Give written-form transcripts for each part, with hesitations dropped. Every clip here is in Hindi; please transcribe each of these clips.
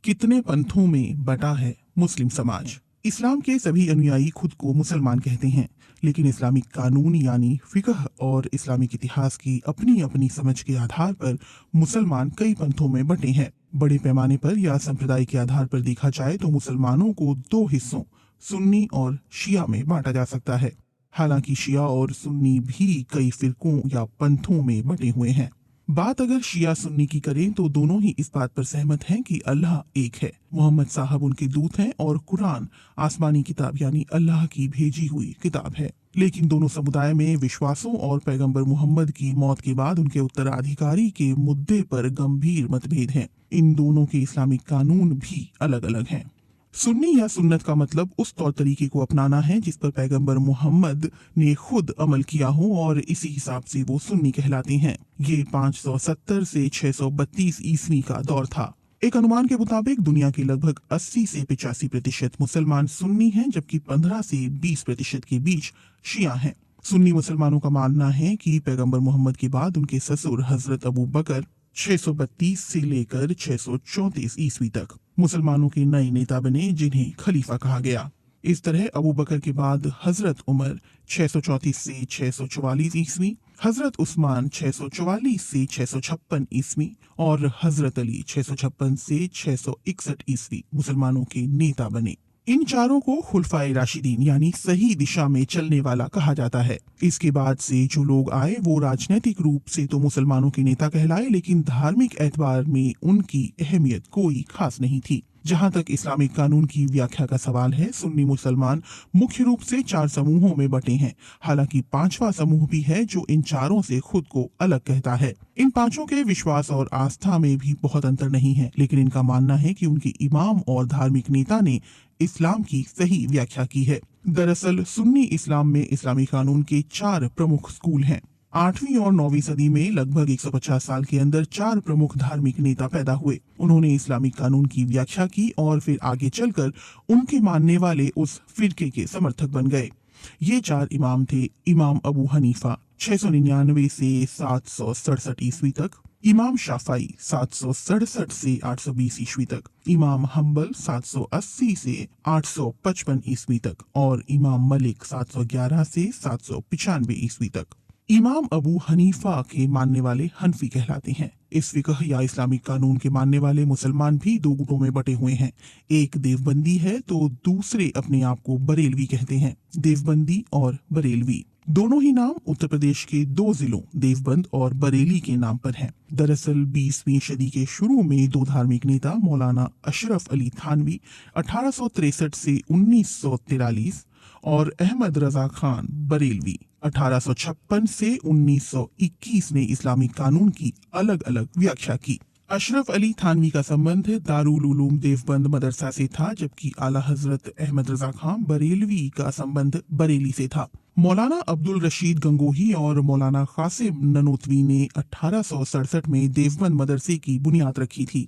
कितने पंथों में बटा है मुस्लिम समाज। इस्लाम के सभी अनुयायी खुद को मुसलमान कहते हैं, लेकिन इस्लामिक कानून यानी फिकह और इस्लामिक इतिहास की अपनी अपनी समझ के आधार पर मुसलमान कई पंथों में बटे हैं। बड़े पैमाने पर या संप्रदाय के आधार पर देखा जाए तो मुसलमानों को दो हिस्सों सुन्नी और शिया में बांटा जा सकता है। हालांकि शिया और सुन्नी भी कई फिरकों या पंथों में बटे हुए हैं। बात अगर शिया सुन्नी की करें तो दोनों ही इस बात पर सहमत हैं कि अल्लाह एक है, मोहम्मद साहब उनके दूत हैं और कुरान आसमानी किताब यानी अल्लाह की भेजी हुई किताब है। लेकिन दोनों समुदाय में विश्वासों और पैगंबर मोहम्मद की मौत के बाद उनके उत्तराधिकारी के मुद्दे पर गंभीर मतभेद हैं। इन दोनों के इस्लामिक कानून भी अलग अलग हैं। सुन्नी या सुन्नत का मतलब उस तौर तरीके को अपनाना है जिस पर पैगंबर मोहम्मद ने खुद अमल किया हो और इसी हिसाब से वो सुन्नी कहलाते हैं। ये 570 से 632 ईस्वी का दौर था। एक अनुमान के मुताबिक दुनिया के लगभग 80 से 85% मुसलमान सुन्नी हैं, जबकि 15 से 20% के बीच शिया हैं। सुन्नी मुसलमानों का मानना है कि पैगंबर मोहम्मद के बाद उनके ससुर हजरत अबू बकर 632 से लेकर 634 ईस्वी तक मुसलमानों के नए नेता बने, जिन्हें खलीफा कहा गया। इस तरह अबू बकर के बाद हजरत उमर 634 से 644 ईस्वी, हजरत उस्मान 644 से 656 ईस्वी और हजरत अली 656 से 661 ईस्वी मुसलमानों के नेता बने। इन चारों को खुलफाए राशिदीन यानी सही दिशा में चलने वाला कहा जाता है। इसके बाद से जो लोग आए वो राजनीतिक रूप से तो मुसलमानों के नेता कहलाए, लेकिन धार्मिक एतबार में उनकी अहमियत कोई खास नहीं थी। जहां तक इस्लामिक कानून की व्याख्या का सवाल है, सुन्नी मुसलमान मुख्य रूप से 4 समूहों में बटे हैं। हालांकि 5वां समूह भी है जो इन चारों से खुद को अलग कहता है। इन पांचों के विश्वास और आस्था में भी बहुत अंतर नहीं है, लेकिन इनका मानना है कि उनके इमाम और धार्मिक नेता ने इस्लाम की सही व्याख्या की है। दरअसल सुन्नी इस्लाम में इस्लामी कानून के 4 प्रमुख स्कूल हैं। 8वीं और 9वीं सदी में लगभग 150 साल के अंदर 4 प्रमुख धार्मिक नेता पैदा हुए। उन्होंने इस्लामिक कानून की व्याख्या की और फिर आगे चलकर उनके मानने वाले उस फिरके के समर्थक बन गए। ये 4 इमाम थे। इमाम अबू हनीफा 699 से 767 ईस्वी तक, इमाम शाफई 767 से 820 ईस्वी तक, इमाम हम्बल 780 से 855 ईस्वी तक और इमाम मलिक 711 से 795 ईस्वी तक। इमाम अबू हनीफा के मानने वाले हनफी कहलाते हैं। इस फिकह या इस्लामिक कानून के मानने वाले मुसलमान भी 2 गुटों में बटे हुए हैं। एक देवबंदी है तो दूसरे अपने आप को बरेलवी कहते हैं। देवबंदी और बरेलवी दोनों ही नाम उत्तर प्रदेश के 2 जिलों देवबंद और बरेली के नाम पर हैं। दरअसल 20वीं सदी के शुरू में 2 धार्मिक नेता मौलाना अशरफ अली थानवी 1863 से 1943 और अहमद रजा खान बरेलवी 1856 से 1921 ने इस्लामिक कानून की अलग अलग व्याख्या की। अशरफ अली थानवी का संबंध दारुल उलूम देवबंद मदरसा से था, जबकि आला हजरत अहमद रजा खान बरेलवी का संबंध बरेली से था। मौलाना अब्दुल रशीद गंगोही और मौलाना कासिम ननोतवी ने 1867 में देवबंद मदरसे की बुनियाद रखी थी।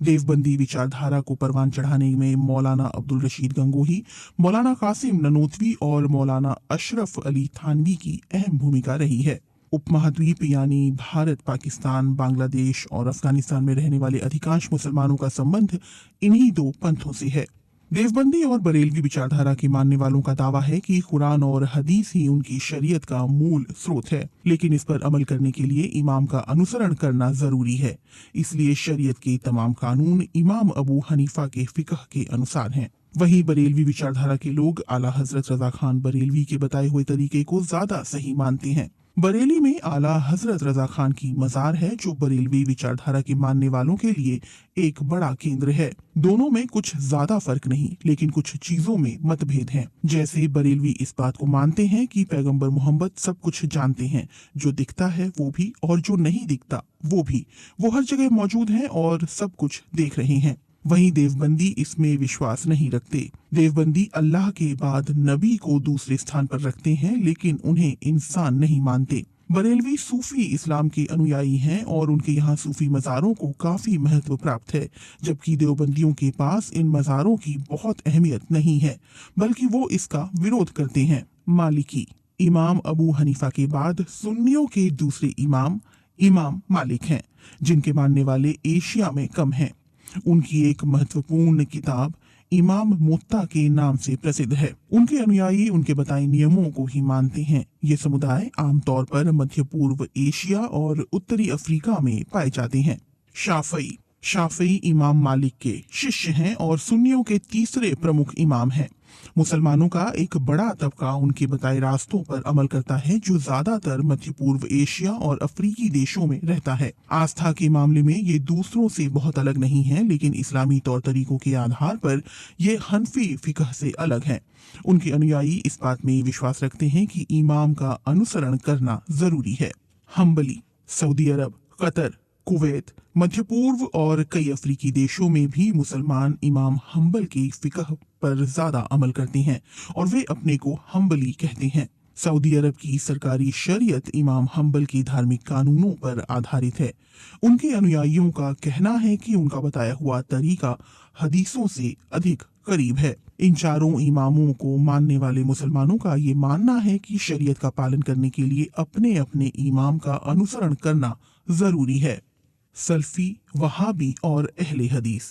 देवबंदी विचारधारा को परवान चढ़ाने में मौलाना अब्दुल रशीद गंगोही, मौलाना कासिम ननोतवी और मौलाना अशरफ अली थानवी की अहम भूमिका रही है। उपमहाद्वीप यानी भारत, पाकिस्तान, बांग्लादेश और अफगानिस्तान में रहने वाले अधिकांश मुसलमानों का संबंध इन्हीं 2 पंथों से है। देवबंदी और बरेलवी विचारधारा के मानने वालों का दावा है कि कुरान और हदीस ही उनकी शरीयत का मूल स्रोत है, लेकिन इस पर अमल करने के लिए इमाम का अनुसरण करना जरूरी है। इसलिए शरीयत के तमाम कानून इमाम अबू हनीफा के फिकह के अनुसार हैं। वहीं बरेलवी विचारधारा के लोग आला हजरत रजा खान बरेलवी के बताए हुए तरीके को ज्यादा सही मानते हैं। बरेली में आला हजरत रजा खान की मजार है, जो बरेलवी विचारधारा के मानने वालों के लिए एक बड़ा केंद्र है। दोनों में कुछ ज्यादा फर्क नहीं, लेकिन कुछ चीजों में मतभेद हैं। जैसे बरेलवी इस बात को मानते हैं कि पैगंबर मोहम्मद सब कुछ जानते हैं, जो दिखता है वो भी और जो नहीं दिखता वो भी। वो हर जगह मौजूद हैं और सब कुछ देख रहे हैं। वहीं देवबंदी इसमें विश्वास नहीं रखते। देवबंदी अल्लाह के बाद नबी को दूसरे स्थान पर रखते हैं, लेकिन उन्हें इंसान नहीं मानते। बरेलवी सूफी इस्लाम के अनुयायी हैं और उनके यहाँ सूफी मज़ारों को काफी महत्व प्राप्त है, जबकि देवबंदियों के पास इन मज़ारों की बहुत अहमियत नहीं है, बल्कि वो इसका विरोध करते हैं। मालिकी इमाम अबू हनीफा के बाद सुन्नियों के दूसरे इमाम इमाम मालिक हैं, जिनके मानने वाले एशिया में कम हैं। उनकी एक महत्वपूर्ण किताब इमाम मुत्ता के नाम से प्रसिद्ध है। उनके अनुयायी उनके बताए नियमों को ही मानते हैं। ये समुदाय आमतौर पर मध्य पूर्व एशिया और उत्तरी अफ्रीका में पाए जाते हैं। शाफई शाफई इमाम मालिक के शिष्य हैं और सुन्नियों के तीसरे प्रमुख इमाम हैं। मुसलमानों का एक बड़ा तबका उनके बताए रास्तों पर अमल करता है, जो ज्यादातर मध्य पूर्व एशिया और अफ्रीकी देशों में रहता है। आस्था के मामले में ये दूसरों से बहुत अलग नहीं है, लेकिन इस्लामी तौर तरीकों के आधार पर ये हनफी फिकह से अलग हैं। उनके अनुयायी इस बात में विश्वास रखते हैं कि इमाम का अनुसरण करना जरूरी है। हम्बली सऊदी अरब, कतर, कुवैत, मध्य पूर्व और कई अफ्रीकी देशों में भी मुसलमान इमाम हम्बल की फिकह पर ज्यादा अमल करते हैं और वे अपने को हम्बली कहते हैं। सऊदी अरब की सरकारी शरीयत इमाम हम्बल के धार्मिक कानूनों पर आधारित है। उनके अनुयायियों का कहना है कि उनका बताया हुआ तरीका हदीसों से अधिक करीब है। इन चारों इमामों को मानने वाले मुसलमानों का ये मानना है कि शरीयत का पालन करने के लिए अपने अपने इमाम का अनुसरण करना जरूरी है। सल्फी, वहाबी और अहले हदीस।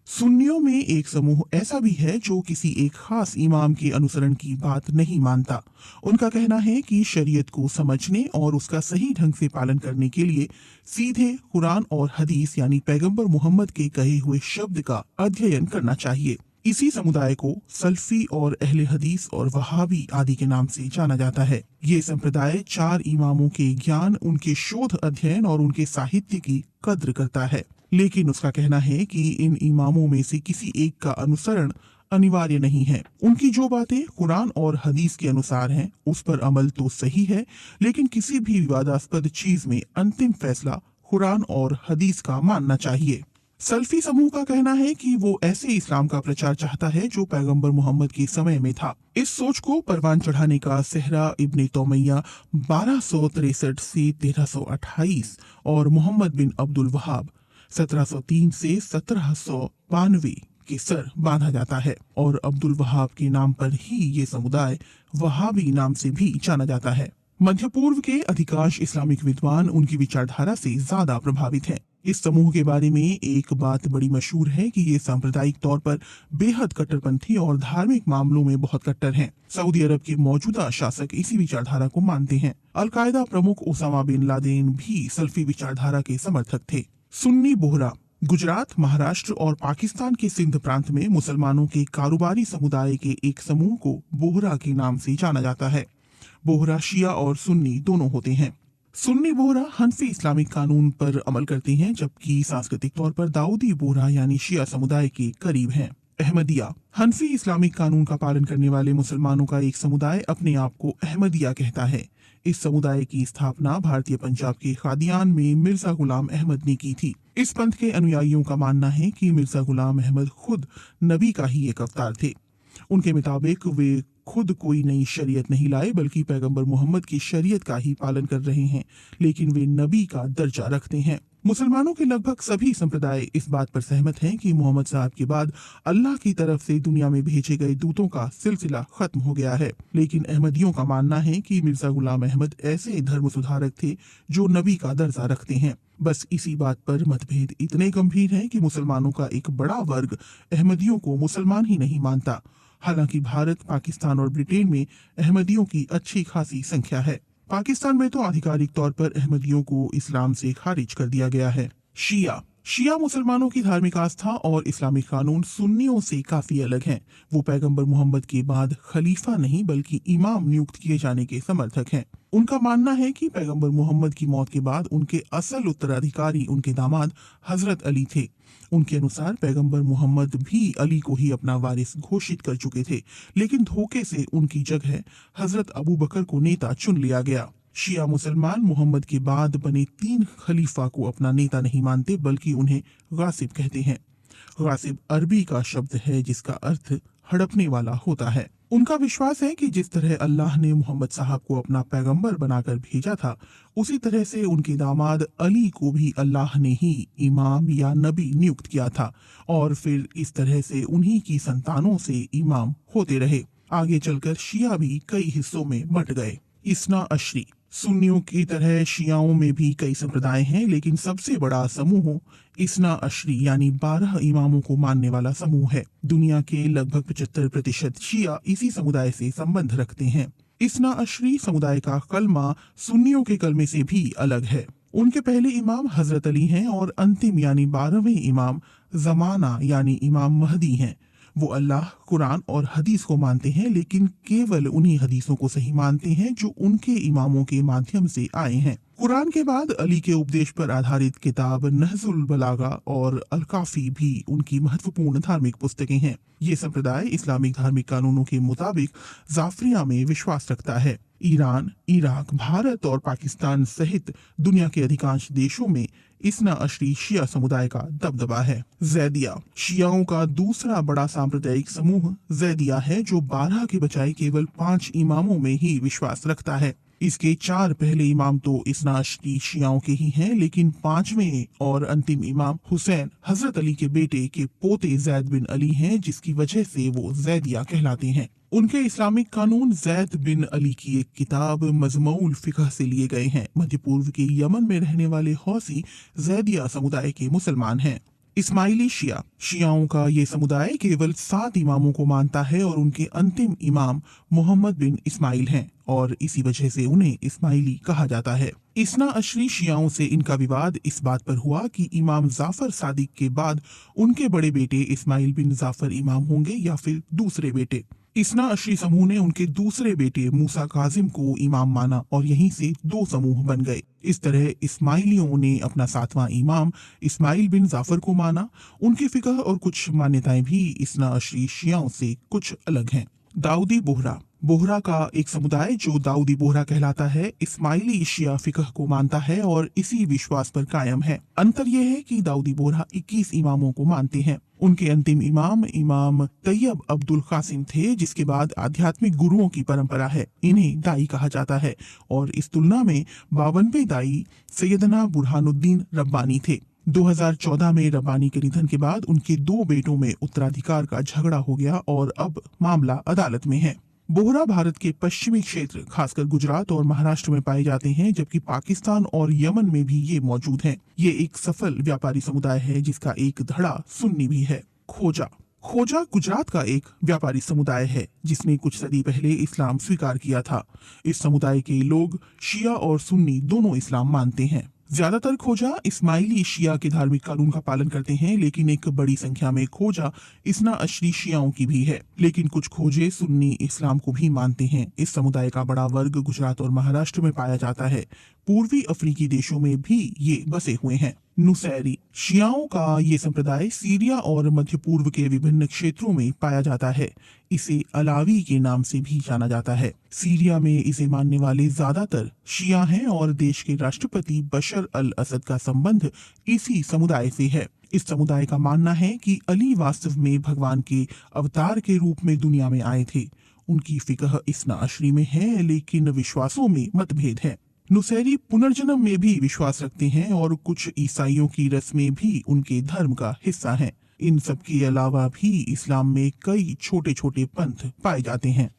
सुन्नियों में एक समूह ऐसा भी है जो किसी एक खास इमाम के अनुसरण की बात नहीं मानता। उनका कहना है कि शरीयत को समझने और उसका सही ढंग से पालन करने के लिए सीधे कुरान और हदीस यानी पैगंबर मोहम्मद के कहे हुए शब्द का अध्ययन करना चाहिए। इसी समुदाय को सल्फी और अहले हदीस और वहाबी आदि के नाम से जाना जाता है। ये संप्रदाय चार इमामों के ज्ञान, उनके शोध अध्ययन और उनके साहित्य की कद्र करता है, लेकिन उसका कहना है कि इन इमामों में से किसी एक का अनुसरण अनिवार्य नहीं है। उनकी जो बातें कुरान और हदीस के अनुसार हैं, उस पर अमल तो सही है, लेकिन किसी भी विवादास्पद चीज में अंतिम फैसला कुरान और हदीस का मानना चाहिए। सल्फी समूह का कहना है कि वो ऐसे इस्लाम का प्रचार चाहता है जो पैगंबर मोहम्मद के समय में था। इस सोच को परवान चढ़ाने का सेहरा इब्ने तौमैया 1263 से 1328 और मोहम्मद बिन अब्दुल वहाब 1703 से 1792 के सर बांधा जाता है और अब्दुल वहाब के नाम पर ही ये समुदाय वहाबी नाम से भी जाना जाता है। मध्य पूर्व के अधिकांश इस्लामिक विद्वान उनकी विचारधारा से ज्यादा प्रभावित हैं। इस समूह के बारे में एक बात बड़ी मशहूर है कि ये सांप्रदायिक तौर पर बेहद कट्टरपंथी और धार्मिक मामलों में बहुत कट्टर हैं। सऊदी अरब के मौजूदा शासक इसी विचारधारा को मानते हैं। अल-कायदा प्रमुख ओसामा बिन लादेन भी सल्फी विचारधारा के समर्थक थे। सुन्नी बोहरा गुजरात, महाराष्ट्र और पाकिस्तान के सिंध प्रांत में मुसलमानों के कारोबारी समुदाय के एक समूह को बोहरा के नाम से जाना जाता है। बोहरा शिया और सुन्नी दोनों होते हैं। सुन्नी बोहरा हनफी इस्लामिक कानून पर अमल करते हैं, जबकि सांस्कृतिक तौर पर दाऊदी बोहरा यानी शिया समुदाय के करीब हैं। अहमदिया हनफी इस्लामिक कानून का पालन करने वाले मुसलमानों का एक समुदाय अपने आप को अहमदिया कहता है। इस समुदाय की स्थापना भारतीय पंजाब के खादियान में मिर्जा गुलाम अहमद ने की थी। इस पंथ के अनुयायियों का मानना है कि मिर्जा गुलाम अहमद खुद नबी का ही एक अवतार थे। उनके मुताबिक वे खुद कोई नई शरीयत नहीं लाए, बल्कि पैगंबर मोहम्मद की शरीयत का ही पालन कर रहे हैं, लेकिन वे नबी का दर्जा रखते हैं। मुसलमानों के लगभग सभी संप्रदाय इस बात पर सहमत हैं कि मोहम्मद साहब के बाद अल्लाह की तरफ से दुनिया में भेजे गए दूतों का सिलसिला खत्म हो गया है, लेकिन अहमदियों का मानना है कि मिर्जा गुलाम अहमद ऐसे धर्म सुधारक थे जो नबी का दर्जा रखते हैं। बस इसी बात पर मतभेद इतने गंभीर हैं कि मुसलमानों का एक बड़ा वर्ग अहमदियों को मुसलमान ही नहीं मानता। हालांकि भारत, पाकिस्तान और ब्रिटेन में अहमदियों की अच्छी खासी संख्या है। पाकिस्तान में तो आधिकारिक तौर पर अहमदियों को इस्लाम से खारिज कर दिया गया है। शिया मुसलमानों की धार्मिक आस्था और इस्लामिक कानून सुन्नियों से काफी अलग हैं। वो पैगंबर मोहम्मद के बाद खलीफा नहीं बल्कि इमाम नियुक्त किए जाने के समर्थक हैं। उनका मानना है कि पैगंबर मोहम्मद की मौत के बाद उनके असल उत्तराधिकारी उनके दामाद हजरत अली थे। उनके अनुसार पैगंबर मोहम्मद भी अली को ही अपना वारिस घोषित कर चुके थे, लेकिन धोखे से उनकी जगह हजरत अबू बकर को नेता चुन लिया गया। शिया मुसलमान मोहम्मद के बाद बने 3 खलीफा को अपना नेता नहीं मानते, बल्कि उन्हें गासिब कहते हैं। गासिब अरबी का शब्द है जिसका अर्थ हड़पने वाला होता है। उनका विश्वास है कि जिस तरह अल्लाह ने मोहम्मद साहब को अपना पैगंबर बनाकर भेजा था, उसी तरह से उनके दामाद अली को भी अल्लाह ने ही इमाम या नबी नियुक्त किया था और फिर इस तरह से उन्हीं की संतानों से इमाम होते रहे। आगे चलकर शिया भी कई हिस्सों में बंट गए। इस्ना अशरी सुन्नियों की तरह शियाओं में भी कई संप्रदाय हैं, लेकिन सबसे बड़ा समूह इस्ना अशरी यानी 12 इमामों को मानने वाला समूह है। दुनिया के लगभग 75% शिया इसी समुदाय से संबंध रखते हैं। इस्ना अशरी समुदाय का कलमा सुन्नियों के कलमे से भी अलग है। उनके पहले इमाम हजरत अली हैं और अंतिम यानी 12वें इमाम जमाना यानी इमाम महदी हैं। वो अल्लाह, कुरान और हदीस को मानते हैं, लेकिन केवल उन्हीं हदीसों को सही मानते हैं जो उनके इमामों के माध्यम से आए हैं। कुरान के बाद अली के उपदेश पर आधारित किताब नहजुल बलागा और अल काफी भी उनकी महत्वपूर्ण धार्मिक पुस्तकें हैं। ये संप्रदाय इस्लामिक धार्मिक कानूनों के मुताबिक जाफरिया में विश्वास रखता है। ईरान, इराक, भारत और पाकिस्तान सहित दुनिया के अधिकांश देशों में इस्ना अशरी शिया समुदाय का दबदबा है। जैदिया शियाओं का दूसरा बड़ा सांप्रदायिक समूह जैदिया है, जो 12 के बजाय केवल 5 इमामों में ही विश्वास रखता है। इसके 4 पहले इमाम तो इस्ना अशरी शियाओं के ही हैं, लेकिन 5वें और अंतिम इमाम हुसैन हजरत अली के बेटे के पोते जैद बिन अली हैं, जिसकी वजह से वो जैदिया कहलाते हैं। उनके इस्लामिक कानून जैद बिन अली की एक किताब मजमऊल फिकह से लिए गए हैं। मध्य पूर्व के यमन में रहने वाले हौसी जैदिया समुदाय के मुसलमान हैं। इस्माइली शिया शियाओं का ये समुदाय केवल 7 इमामों को मानता है और उनके अंतिम इमाम मोहम्मद बिन इस्माइल हैं और इसी वजह से उन्हें इस्माइली कहा जाता है। इस्ना अशरी शियाओं से इनका विवाद इस बात पर हुआ कि इमाम जाफर सादिक के बाद उनके बड़े बेटे इस्माइल बिन जाफर इमाम होंगे या फिर दूसरे बेटे। इस्ना अशरी समूह ने उनके दूसरे बेटे मूसा काजिम को इमाम माना और यहीं से 2 समूह बन गए। इस तरह इस्माइलियों ने अपना 7वां इमाम इस्माइल बिन जाफर को माना। उनकी फिकह और कुछ मान्यताएं भी इस्ना अशरी शियाओं से कुछ अलग हैं। दाऊदी बोहरा बोहरा का एक समुदाय जो दाऊदी बोहरा कहलाता है, इस्माइली शिया फिकह को मानता है और इसी विश्वास पर कायम है। अंतर यह है कि दाऊदी बोहरा 21 इमामों को मानते हैं। उनके अंतिम इमाम इमाम तैयब अब्दुल कासिम थे, जिसके बाद आध्यात्मिक गुरुओं की परंपरा है। इन्हें दाई कहा जाता है और इस तुलना में 52वें दाई सैयदना बुरहानुद्दीन रब्बानी थे। 2014 में रब्बानी के निधन के बाद उनके 2 बेटों में उत्तराधिकार का झगड़ा हो गया और अब मामला अदालत में है। बोहरा भारत के पश्चिमी क्षेत्र खासकर गुजरात और महाराष्ट्र में पाए जाते हैं, जबकि पाकिस्तान और यमन में भी ये मौजूद हैं। ये एक सफल व्यापारी समुदाय है जिसका एक धड़ा सुन्नी भी है। खोजा खोजा गुजरात का एक व्यापारी समुदाय है जिसने कुछ सदी पहले इस्लाम स्वीकार किया था। इस समुदाय के लोग शिया और सुन्नी दोनों इस्लाम मानते हैं। ज्यादातर खोजा इस्माइली शिया के धार्मिक कानून का पालन करते हैं, लेकिन एक बड़ी संख्या में खोजा इस्ना अशरी शियाओं की भी है। लेकिन कुछ खोजे सुन्नी इस्लाम को भी मानते हैं। इस समुदाय का बड़ा वर्ग गुजरात और महाराष्ट्र में पाया जाता है। पूर्वी अफ्रीकी देशों में भी ये बसे हुए हैं। नुसैरी शियाओं का ये संप्रदाय सीरिया और मध्य पूर्व के विभिन्न क्षेत्रों में पाया जाता है। इसे अलावी के नाम से भी जाना जाता है। सीरिया में इसे मानने वाले ज्यादातर शिया हैं और देश के राष्ट्रपति बशर अल असद का संबंध इसी समुदाय से है। इस समुदाय का मानना है कि अली वास्तव में भगवान के अवतार के रूप में दुनिया में आए थे। उनकी फिकह इस्ना अशरी में है, लेकिन विश्वासों में मतभेद है। नुसैरी पुनर्जन्म में भी विश्वास रखते हैं और कुछ ईसाइयों की रस्में भी उनके धर्म का हिस्सा हैं। इन सब के अलावा भी इस्लाम में कई छोटे छोटे पंथ पाए जाते हैं।